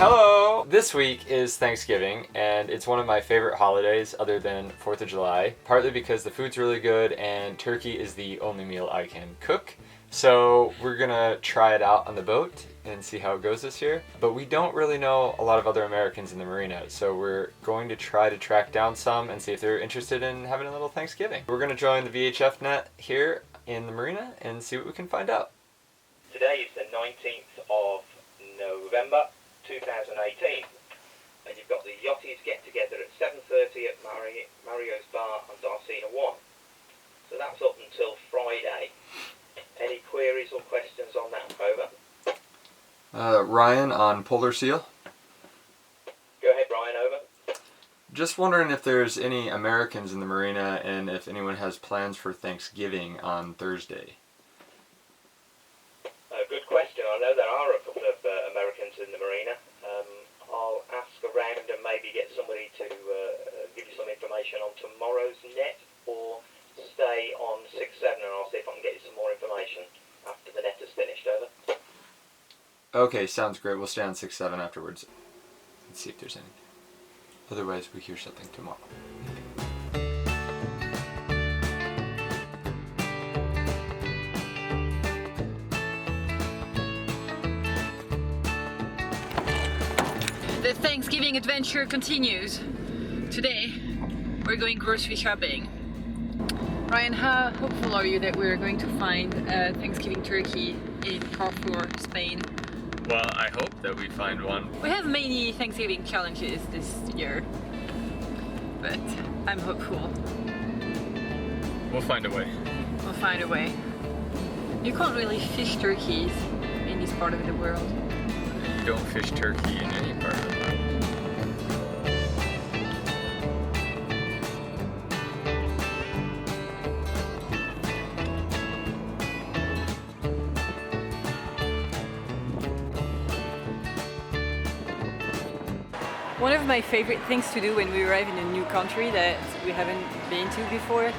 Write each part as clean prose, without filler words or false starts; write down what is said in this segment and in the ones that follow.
Hello! This week is Thanksgiving, and it's one of my favorite holidays other than 4th of July, partly because the food's really good and turkey is the only meal I can cook. So we're gonna try it out on the boat and see how it goes this year. But we don't really know a lot of other Americans in the marina, so we're going to try to track down some and see if they're interested in having a little Thanksgiving. We're gonna join the VHF net here in the marina and see what we can find out. Today is the 19th of November 2018, and you've got the yachties get together at 7:30 at Mario's Bar on Darcina 1. So that's up until Friday. Any queries or questions on that, over? Ryan on polar seal. Go ahead, Ryan, over. Just wondering if there's any Americans in the marina and if anyone has plans for Thanksgiving on Thursday. Good question. I know there are a couple of Americans in the marina. I'll ask around and maybe get somebody to give you some information on tomorrow's net, or stay on 6-7 and I'll see if I can get you some more information after the net is finished, over. Okay, sounds great. We'll stay on 6-7 afterwards. Let's see if there's anything. Otherwise, we hear something tomorrow. The Thanksgiving adventure continues. Today, we're going grocery shopping. Ryan, how hopeful are you that we're going to find a Thanksgiving turkey in Carrefour, Spain? Well, I hope that we find one. We have many Thanksgiving challenges this year, but I'm hopeful. We'll find a way. We'll find a way. You can't really fish turkeys in this part of the world. You don't fish turkey in any part of the world. One of my favorite things to do when we arrive in a new country that we haven't been to before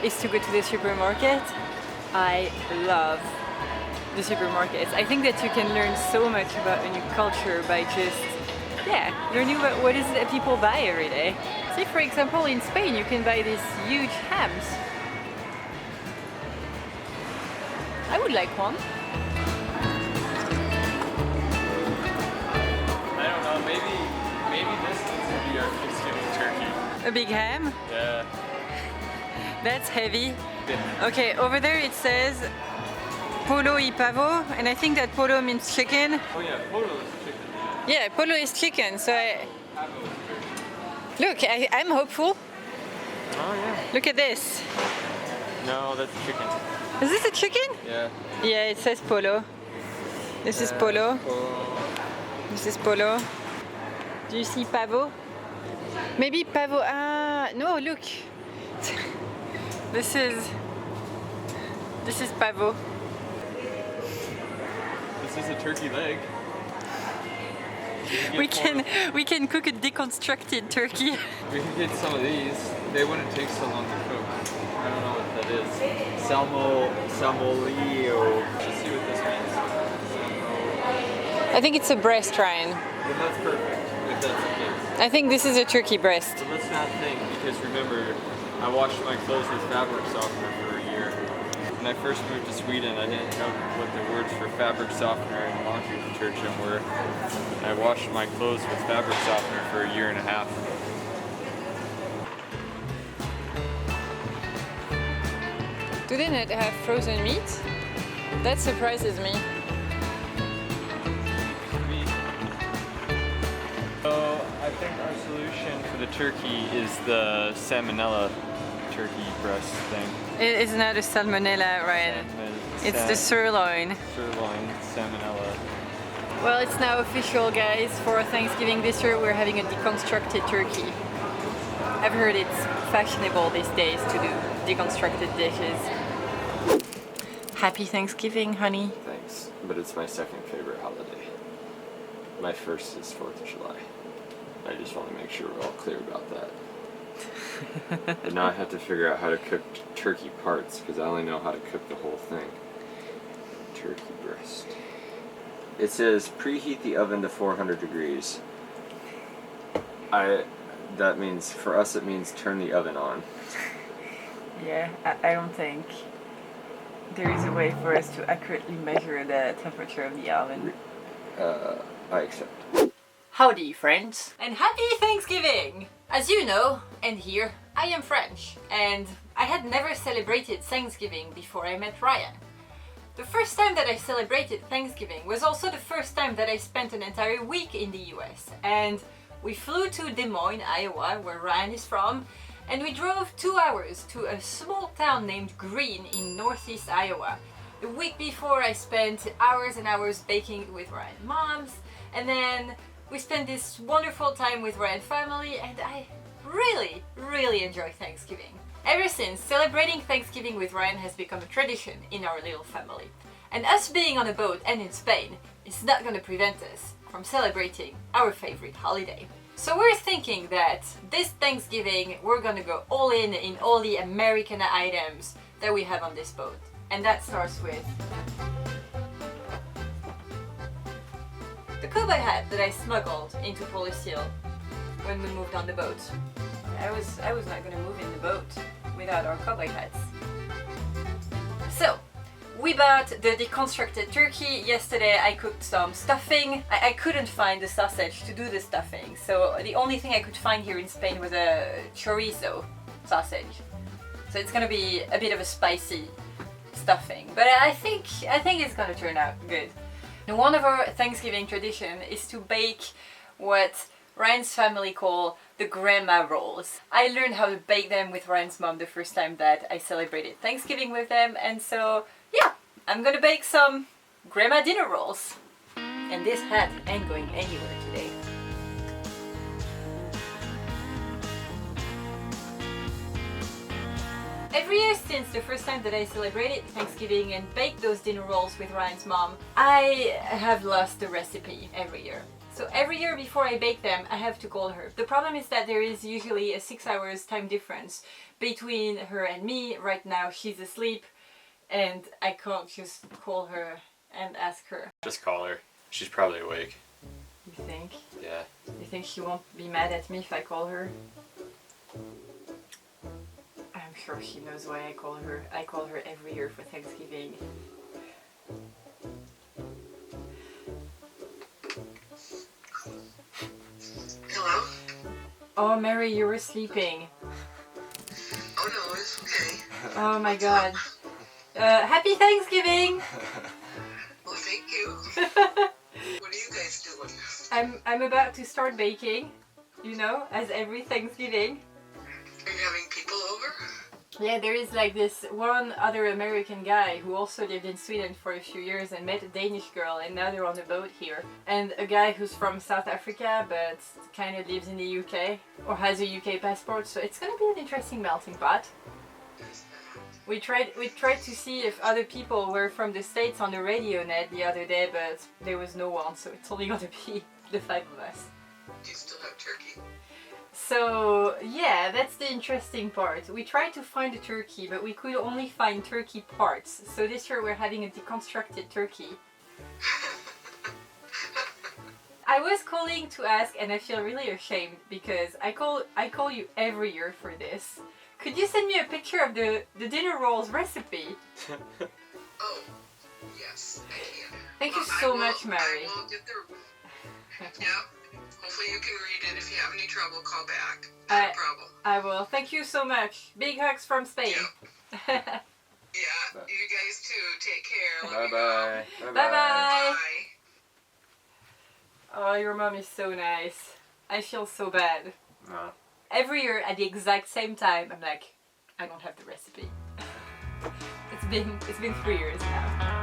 is to go to the supermarket. I love the supermarkets. I think that you can learn so much about a new culture by just, learning about what is it that people buy every day. See, for example, in Spain you can buy these huge hams. I would like one. I don't know, maybe this needs to be our Thanksgiving turkey. A big ham? Yeah. That's heavy. Okay, over there it says polo y pavo, and I think that polo means chicken. Oh yeah, polo is chicken. Yeah, polo is chicken, so Look, I'm hopeful. Oh yeah. Look at this. No, that's chicken. Is this a chicken? Yeah. Yeah, it says polo. This is polo. This is polo. Do you see pavo? Maybe pavo. Ah, no, look. This is pavo. This is a turkey leg. We can cook a deconstructed turkey. We can get some of these. They wouldn't take so long to cook. I don't know what that is. Salmolio. Let's see what this means. I think it's a breast, Ryan. Then that's perfect. If that's the case. I think this is a turkey breast. But let's not think, because remember, I washed my clothes with fabric softener for a year. When I first moved to Sweden, I didn't know what the words for fabric softener and laundry detergent were. I washed my clothes with fabric softener for a year and a half. Do they not have frozen meat? That surprises me. So I think our solution for the turkey is the salmonella turkey breast thing. It is not a salmonella, Ryan. It's the sirloin. Sirloin salmonella. Well, it's now official, guys. For Thanksgiving this year, we're having a deconstructed turkey. I've heard it's fashionable these days to do deconstructed dishes. Happy Thanksgiving, honey. Thanks, but it's my second favorite holiday. My first is 4th of July. I just want to make sure we're all clear about that. And now I have to figure out how to cook turkey parts, because I only know how to cook the whole thing. Turkey breast. It says preheat the oven to 400 degrees. That means, for us, it means turn the oven on. Yeah, I don't think there is a way for us to accurately measure the temperature of the oven. I accept. Howdy, friends, and happy Thanksgiving! As you know, and here, I am French, and I had never celebrated Thanksgiving before I met Ryan. The first time that I celebrated Thanksgiving was also the first time that I spent an entire week in the US, and we flew to Des Moines, Iowa, where Ryan is from, and we drove 2 hours to a small town named Greene in northeast Iowa. The week before, I spent hours and hours baking with Ryan's moms, and then we spent this wonderful time with Ryan's family, and I really enjoy Thanksgiving. Ever since, celebrating Thanksgiving with Ryan has become a tradition in our little family. And us being on a boat and in Spain is not going to prevent us from celebrating our favorite holiday. So we're thinking that this Thanksgiving we're gonna go all in all the American items that we have on this boat. And that starts with the cowboy hat that I smuggled into Seal when we moved on the boat. I was not gonna move in the boat without our cowboy hats. So, we bought the deconstructed turkey. Yesterday I cooked some stuffing. I couldn't find the sausage to do the stuffing, so the only thing I could find here in Spain was a chorizo sausage. So it's gonna be a bit of a spicy stuffing, but I think it's gonna turn out good. And one of our Thanksgiving tradition is to bake what Ryan's family call the grandma rolls. I learned how to bake them with Ryan's mom the first time that I celebrated Thanksgiving with them, and so yeah, I'm gonna bake some grandma dinner rolls. And this hat ain't going anywhere today. Every year since the first time that I celebrated Thanksgiving and baked those dinner rolls with Ryan's mom, I have lost the recipe every year. So every year before I bake them, I have to call her. The problem is that there is usually a 6 hours time difference between her and me. Right now she's asleep and I can't just call her and ask her. Just call her. She's probably awake. You think? Yeah. You think she won't be mad at me if I call her? I'm sure she knows why I call her. I call her every year for Thanksgiving. Hello? Oh, Mary, you were sleeping. Oh no, it's okay. Oh my god. Happy Thanksgiving! Well, thank you. What are you guys doing? I'm about to start baking, you know, as every Thanksgiving. Are you having people over? Yeah, there is like this one other American guy who also lived in Sweden for a few years and met a Danish girl, and now they're on a boat here. And a guy who's from South Africa but kind of lives in the UK or has a UK passport, so it's gonna be an interesting melting pot. We tried to see if other people were from the States on the radio net the other day, but there was no one, so it's only gonna be the 5 of us. Do you still have turkey? So yeah, that's the interesting part. We tried to find a turkey, but we could only find turkey parts. So this year we're having a deconstructed turkey. I was calling to ask, and I feel really ashamed because I call you every year for this. Could you send me a picture of the dinner rolls recipe? Oh, yes, I can. Thank you so much, Mary. I will get the... Yep. Hopefully you can read it. If you have any trouble, call back. No problem. I will. Thank you so much. Big hugs from Spain. Yep. Yeah, you guys too. Take care. Love you. Bye-bye. Bye-bye. Bye. Oh, your mom is so nice. I feel so bad. No. Every year at the exact same time, I'm like, I don't have the recipe. It's been 3 years now.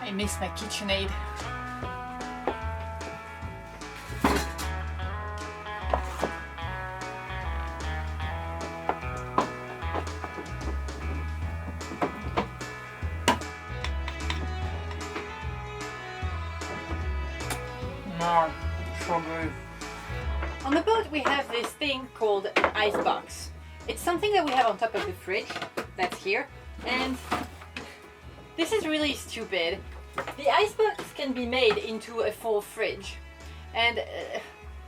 I miss my KitchenAid. Mom. so good. On the boat we have this thing called an ice box. It's something that we have on top of the fridge, that's here, and this is really stupid. The ice box can be made into a full fridge, and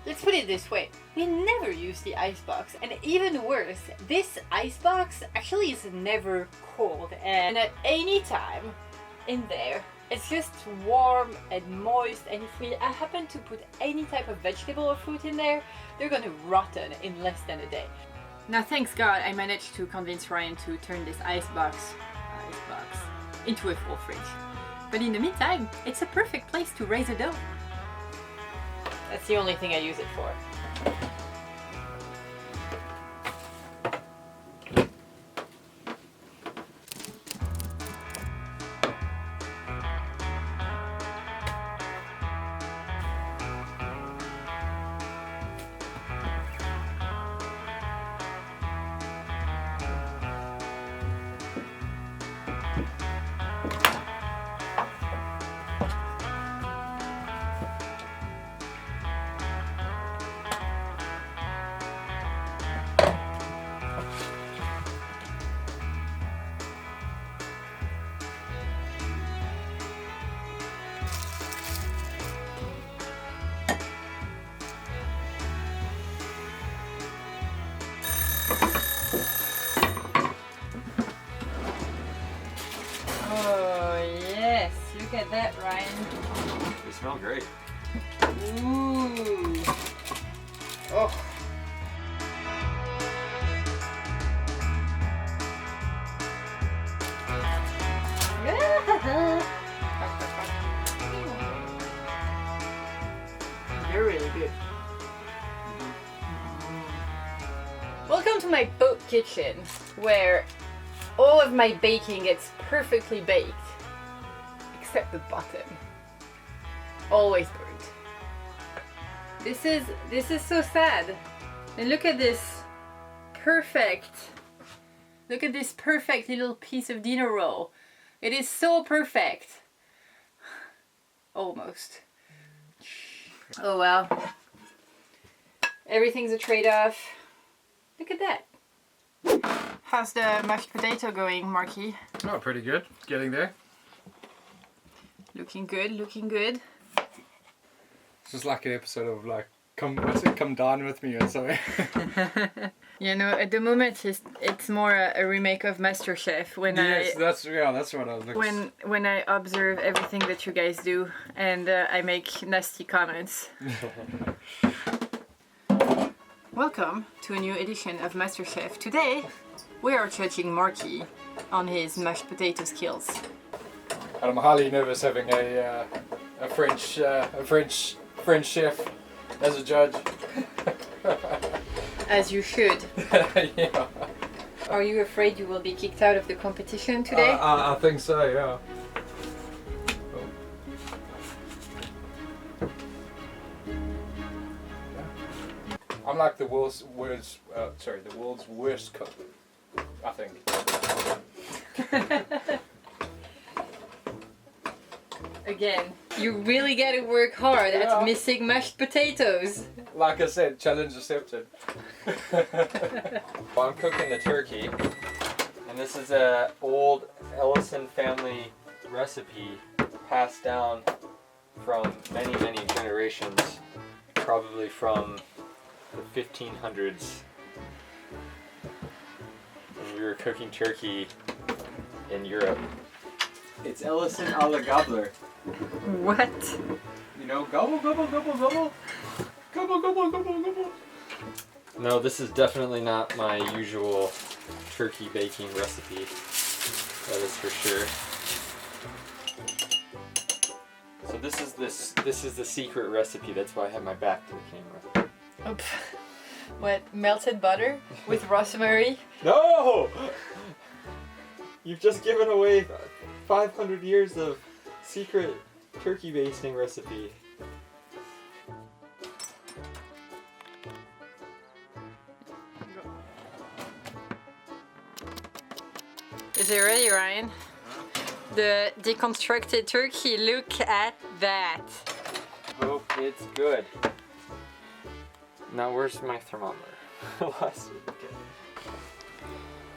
let's put it this way, we never use the ice box, and even worse, this ice box actually is never cold, and at any time in there it's just warm and moist, and if we happen to put any type of vegetable or fruit in there, they're gonna rotten in less than a day. Now thanks God I managed to convince Ryan to turn this ice box into a full fridge. But in the meantime, it's a perfect place to raise a dough. That's the only thing I use it for. Look at that, Ryan. They smell great. Ooh. Oh. They're really good. Welcome to my boat kitchen, where all of my baking gets perfectly baked. Except the bottom. Always burnt. This is so sad. And look at this perfect little piece of dinner roll. It is so perfect. Almost. Oh well. Everything's a trade-off. Look at that. How's the mashed potato going, Marky? Oh, pretty good. Getting there. Looking good, looking good. It's just like an episode of like, come dine with me or something. You know, at the moment it's more a remake of MasterChef That's what I was looking. when I observe everything that you guys do and I make nasty comments. Welcome to a new edition of MasterChef. Today we are judging Marky on his mashed potato skills. And I'm highly nervous having a French chef as a judge. As you should. Yeah. Are you afraid you will be kicked out of the competition today? I think so, yeah. I'm like the world's worst cook, I think. Again, you really gotta work hard at missing mashed potatoes. Like I said, challenge accepted. Well, I'm cooking the turkey, and this is a old Ellison family recipe passed down from many generations, probably from the 1500s, when we were cooking turkey in Europe. It's Ellison a la gobbler. What? You know, gobble, gobble, gobble, gobble. Gobble, gobble, gobble, gobble. No, this is definitely not my usual turkey baking recipe. That is for sure. So this is the secret recipe. That's why I have my back to the camera. Oops. What? Melted butter with rosemary? No! You've just given away 500 years of secret turkey basting recipe. Is it ready, Ryan? The deconstructed turkey, look at that. Hope it's good. Now where's my thermometer? Last week. Okay.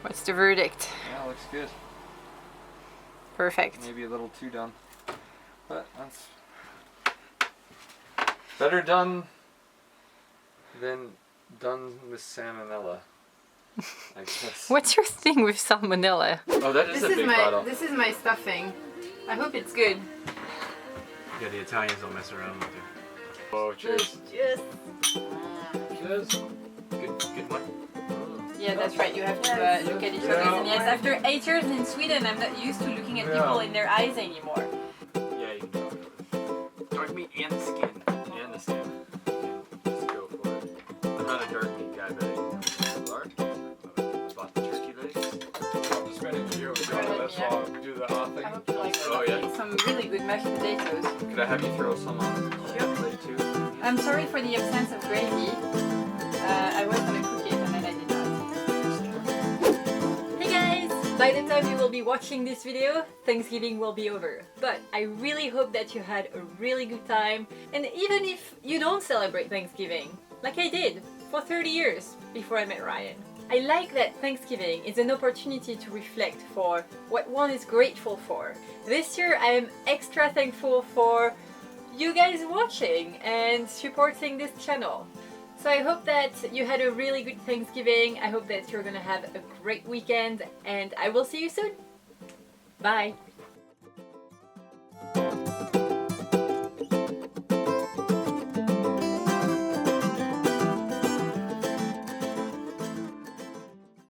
What's the verdict? Yeah, looks good. Perfect. Maybe a little too done. But that's better done than done with salmonella, I guess. What's your thing with salmonella? Oh, that is a big bottle. This is my stuffing. I hope it's good. Yeah, the Italians don't mess around with it. Oh, cheers. Cheers. Cheers. Good one. Yeah, that's right. You have to look at each other. And yes, after 8 years in Sweden, I'm not used to looking at people in their eyes anymore. Yeah, you can go. Dark meat and the skin. And the skin. Just go for it. I'm not a dark meat guy, but you are. I bought the turkey legs. I'm just ready to hear what you're doing. That's why I'll do the thing. I hope you like Oh, yeah. some really good mashed potatoes. Could I have you throw some on the plate too? I'm sorry for the absence of gravy. I was gonna cook it and then I did not. Hey guys! By the time you will be watching this video, Thanksgiving will be over. But I really hope that you had a really good time. And even if you don't celebrate Thanksgiving, like I did for 30 years before I met Ryan, I like that Thanksgiving is an opportunity to reflect for what one is grateful for. This year I am extra thankful for you guys watching and supporting this channel. So I hope that you had a really good Thanksgiving. I hope that you're gonna have a great weekend and I will see you soon. Bye!